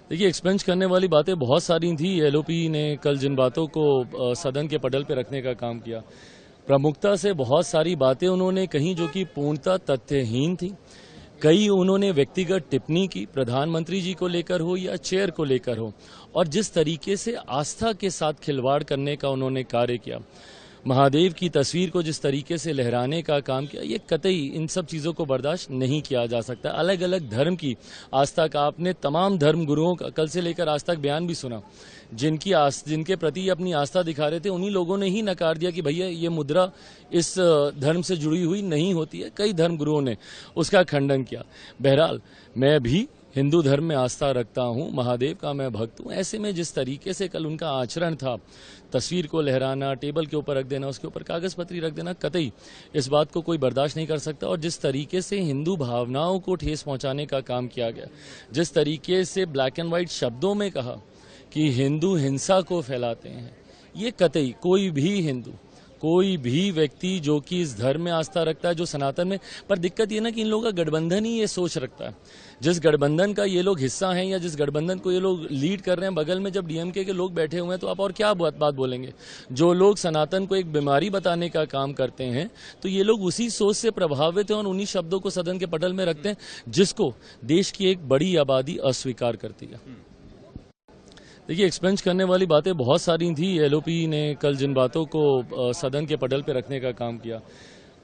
देखिए, एक्सपेंस करने वाली बातें बहुत सारी थी। एलओपी ने कल जिन बातों को सदन के पटल पर रखने का काम किया, प्रमुखता से बहुत सारी बातें उन्होंने कही जो कि पूर्णतः तथ्यहीन थी। कई उन्होंने व्यक्तिगत टिप्पणी की, प्रधानमंत्री जी को लेकर हो या चेयर को लेकर हो, और जिस तरीके से आस्था के साथ खिलवाड़ करने का उन्होंने कार्य किया, महादेव की तस्वीर को जिस तरीके से लहराने का काम किया, ये कतई इन सब चीज़ों को बर्दाश्त नहीं किया जा सकता। अलग अलग धर्म की आस्था का आपने तमाम धर्म गुरुओं का कल से लेकर आज तक बयान भी सुना, जिनके प्रति अपनी आस्था दिखा रहे थे, उन्हीं लोगों ने ही नकार दिया कि भैया ये मुद्रा इस धर्म से जुड़ी हुई नहीं होती है। कई धर्म गुरुओं ने उसका खंडन किया। बहरहाल, मैं भी हिंदू धर्म में आस्था रखता हूं, महादेव का मैं भक्त हूं। ऐसे में जिस तरीके से कल उनका आचरण था, तस्वीर को लहराना, टेबल के ऊपर रख देना, उसके ऊपर कागज पत्री रख देना, कतई इस बात को कोई बर्दाश्त नहीं कर सकता। और जिस तरीके से हिंदू भावनाओं को ठेस पहुंचाने का काम किया गया, जिस तरीके से ब्लैक एंड व्हाइट शब्दों में कहा कि हिंदू हिंसा को फैलाते हैं, ये कतई कोई भी व्यक्ति जो कि इस धर्म में आस्था रखता है, जो सनातन में, पर दिक्कत ये ना कि इन लोगों का गठबंधन ही ये सोच रखता है। जिस गठबंधन का ये लोग हिस्सा हैं या जिस गठबंधन को ये लोग लीड कर रहे हैं, बगल में जब डीएमके के लोग बैठे हुए हैं, तो आप और क्या बात बोलेंगे। जो लोग सनातन को एक बीमारी बताने का काम करते हैं, तो ये लोग उसी सोच से प्रभावित हैं और उन्हीं शब्दों को सदन के पटल में रखते हैं, जिसको देश की एक बड़ी आबादी अस्वीकार करती है। देखिए, एक्सपेंस करने वाली बातें बहुत सारी थी। एलओपी ने कल जिन बातों को सदन के पटल पर रखने का काम किया,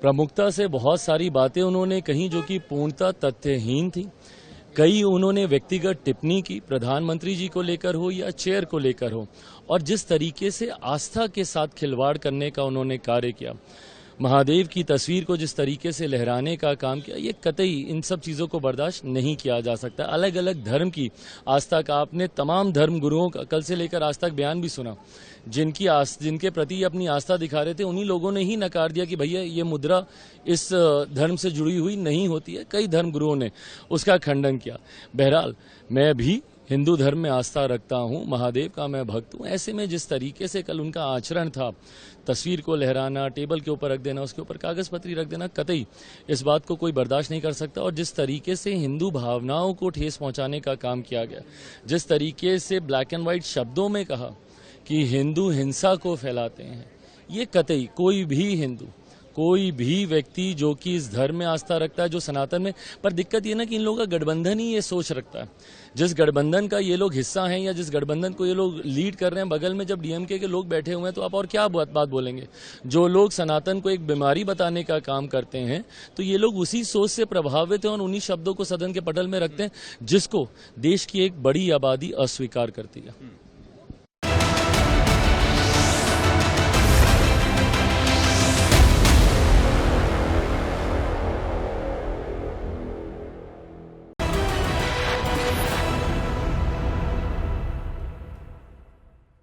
प्रमुखता से बहुत सारी बातें उन्होंने कही जो कि पूर्णतः तथ्यहीन थी। कई उन्होंने व्यक्तिगत टिप्पणी की, प्रधानमंत्री जी को लेकर हो या चेयर को लेकर हो, और जिस तरीके से आस्था के साथ खिलवाड़ करने का उन्होंने कार्य किया, महादेव की तस्वीर को जिस तरीके से लहराने का काम किया, ये कतई इन सब चीज़ों को बर्दाश्त नहीं किया जा सकता। अलग अलग धर्म की आस्था का आपने तमाम धर्म गुरुओं का कल से लेकर आज तक बयान भी सुना, जिनके प्रति अपनी आस्था दिखा रहे थे, उन्हीं लोगों ने ही नकार दिया कि भैया ये मुद्रा इस धर्म से जुड़ी हुई नहीं होती है। कई धर्म गुरुओं ने उसका खंडन किया। बहरहाल, मैं भी हिंदू धर्म में आस्था रखता हूं, महादेव का मैं भक्त हूं। ऐसे में जिस तरीके से कल उनका आचरण था, तस्वीर को लहराना, टेबल के ऊपर रख देना, उसके ऊपर कागज पत्री रख देना, कतई इस बात को कोई बर्दाश्त नहीं कर सकता। और जिस तरीके से हिंदू भावनाओं को ठेस पहुंचाने का काम किया गया, जिस तरीके से ब्लैक एंड व्हाइट शब्दों में कहा कि हिंदू हिंसा को फैलाते हैं, ये कतई कोई भी व्यक्ति जो कि इस धर्म में आस्था रखता है, जो सनातन में, पर दिक्कत ये ना कि इन लोगों का गठबंधन ही ये सोच रखता है। जिस गठबंधन का ये लोग हिस्सा हैं या जिस गठबंधन को ये लोग लीड कर रहे हैं, बगल में जब डीएमके के लोग बैठे हुए हैं, तो आप और क्या बात बोलेंगे। जो लोग सनातन को एक बीमारी बताने का काम करते हैं, तो ये लोग उसी सोच से प्रभावित हैं और उन्हीं शब्दों को सदन के पटल में रखते हैं, जिसको देश की एक बड़ी आबादी अस्वीकार करती है।